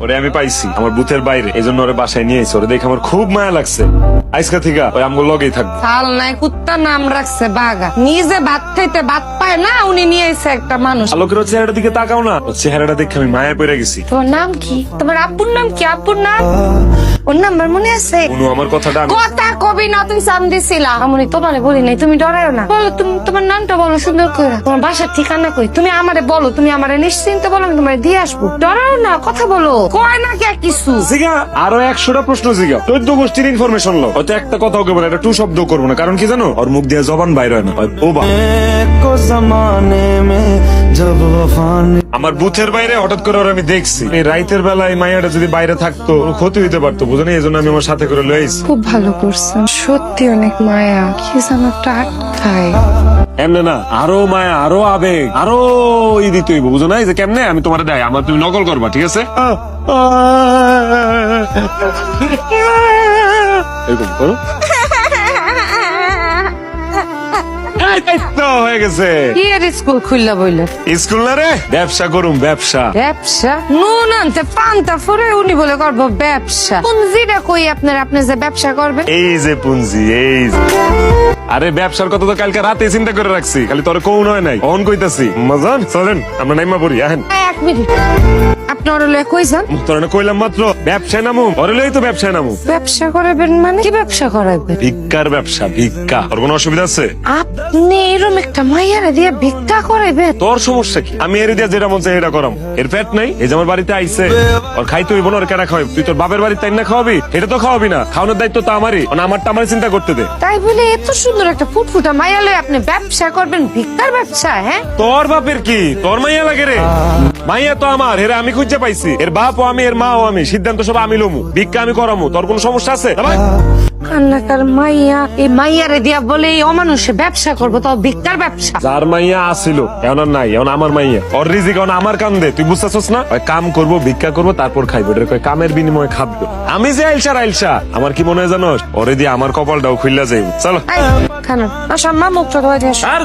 ওরে আমি পাইছি আমার বুথের বাইরে, এই জন্য ওরে বাসায় নিয়ে এসে ওরে দেখে আমার খুব মায়া লাগছে। আজকা থেকে ওই আমগুলো লগেই থাকবে। চাল নাই কুত্তা নাম রাখছে বাঘা, নিজে ভাত খাইতে ভাত পায় না, উনি নিয়ে এসে একটা মানুষ। আলোকের চেহারাটার দিকে তাকাও না, ওর চেহারাটা দেখে আমি মায়া পড়ে গেছি। তোমার নাম কি? তোমার আব্বুর নাম কি? আব্বুর নাম ওর নাম্বার মনে আছে? অনু আমার কথাটা আমি কথা কবি না, তুমি সাম দিছিলা। আমি তোমারে বলি নাই, তুমি ডরাও না। বলো তুমি তোমার নামটা বলো সুন্দর করে, তোমার বাসার ঠিকানা কই, তুমি আমারে বলো, তুমি আমারে নিশ্চিন্তে বলো, আমি তোমারে দিয়ে আসবো। ডরাও না, কথা বলো। কয় না কে কিছু জিগা আরো 100টা প্রশ্ন জিগা, 14 গোষ্ঠীর ইনফরমেশন লো। হয়তো একটা কথাও কেবল এটা টু শব্দ করবো না, কারণ কি জানো, ওর মুখ দিয়ে জবান বাইরে হয় না, হয় বোবা। আমার বুথের বাইরে হঠাৎ করে ওর আমি দেখছি, এই রাইতের বেলায় মাইয়াটা যদি বাইরে থাকতো কোনো ক্ষতি হইতে পারতো, বুঝো না? এই জন্য আমি আমার সাথে করে লইছি। খুব ভালো করছেন, সত্যি অনেক মায়া। কি যেন একটা আটকায়। এমনে না, আরো মায়া, আরো আবেগ, আরো ই দিতে হইব, বুঝো না? এই যে কেমনে আমি তোমার দেয়, আমার তুমি নকল করবা, ঠিক আছে? এরকম করো। হয়ে গেছে। কি এর স্কুল খুললা বইলে? স্কুল না রে, ব্যবসা করুম, ব্যবসা। ব্যবসা? নুন আনতে পান্তা ফুরে উনি বলে করবো ব্যবসা। পুঞ্জিটা কই আপনার, আপনি যে ব্যবসা করবেন? এই যে পুঞ্জি, এই যে। আরে ব্যবসার কথা তো কালকে রাতে চিন্তা করে রাখছি, খালি তোর কোন হয় নাই, অন কইতাছি। মজান চলেন আমরা নাইমা পড়ি, আহেন। এক মিনিট, আপনি ওর লয়ে কই যান? তোর না কইলাম মাত্র ব্যবসায় নামু, ওরে লই তো ব্যবসায় নামু। ব্যবসা করাবেন মানে? কি ব্যবসা করাবেন? ভিক্ষার ব্যবসা, ভিক্ষা। তোর কোনো অসুবিধা আছে? আপনি এরকম একটা মাইয়ারে দিয়ে ভিক্ষা করাবেন? তোর সমস্যা কি? আমি এর দিয়া যেটা মন চাই এটা করাম। এর পেট নাই, এই যে আমার বাড়িতে আইছে, ওর খাইতে হইব না, ওর কেনা খাওয়াবি? তুই তোর বাপের বাড়িতে তাই না খাওয়াবি? এটা তো খাওয়াবি না, খাওয়ানোর দায়িত্ব তো আমারই, আমারটা আমার চিন্তা করতে দে। তাই বলে এত সুন্দর একটা ফুটফুটা মাইয়া লয়ে আপনি ব্যবসা করবেন? ভিক্ষার ব্যবসা? হ্যাঁ, তোর বাপের কি, তোর মাইয়া লাগে রে? মাইয়া তো আমার, এরা আমি খুঁজে পাইছি। এর বাপও আমি, এর মাও আমি, সিদ্ধান্ত সব আমি লমু, ভিক্ষা আমি করামু। তোর কোনো সমস্যা আছে? কান্নাকার মাইয়া, এই মাইয়ারে দিয়া বলে এই অমানুষে ব্যবসা করবো, তাও ভিক্ষার ব্যবসা? যার মাইয়া আসিল এখন আর নাই, এখন আমার মাইয়া, ওর রিজিক এখন আমার কান্দে। তুই বুঝতেছস না? ওই কাম করবো, ভিক্ষা করবো, তারপর খাইবো। এটা কয় কামের বিনিময়ে খাদ্য। আমি যে আইলসা, আমার কি মনে হয় জানোস, ওরে দিয়ে আমার কপালটাও খুললা যাইব। চলো খানা আসা, মা মুখটা ধোয়া দিয়ে আসো। আর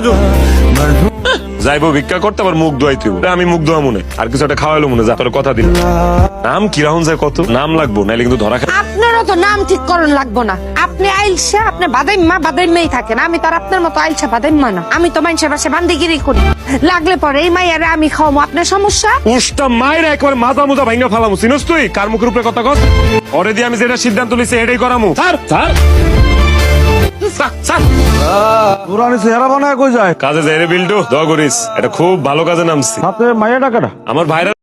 যাইবো ভিক্ষা করতে, আবার মুখ ধোয়াই তুই। আমি মুখ ধোয়া মনে, আর কিছু একটা খাওয়াইলো মনে, যা তোর কথা দিল। নাম কি রাহুন যায়, কত নাম লাগবো, নাইলে কিন্তু ধরা খাই। আপনারও তো নাম ঠিক করন লাগবো না। আপনি আইলসা, আপনি বাদাইম্মাই থাকেন। আমি তো আর আপনার মতো আইলসা বাদাইম্মা না। আমি তো মানুষের বাসে বান্দিগিরি করি। লাগলে পরে এই মাইয়ারে আমি খাওয়াবো, আপনার সমস্যা? উষ্টা মায়ের একবার মাথা মুথা ভাঙ্গা ফালামু, চিনস তুই? কার মুখের উপরে কথা কস? ওরে দিয়ে আমি যেটা সিদ্ধান্ত নিছি এটাই করামু। পুরানি চেহারা বানায় কই যায়? কাজে যাই রে বিল্টু, দোয়া করিস, এটা খুব ভালো কাজে নামছি। সাথে মাইয়া ডাকাটা আমার ভাইরা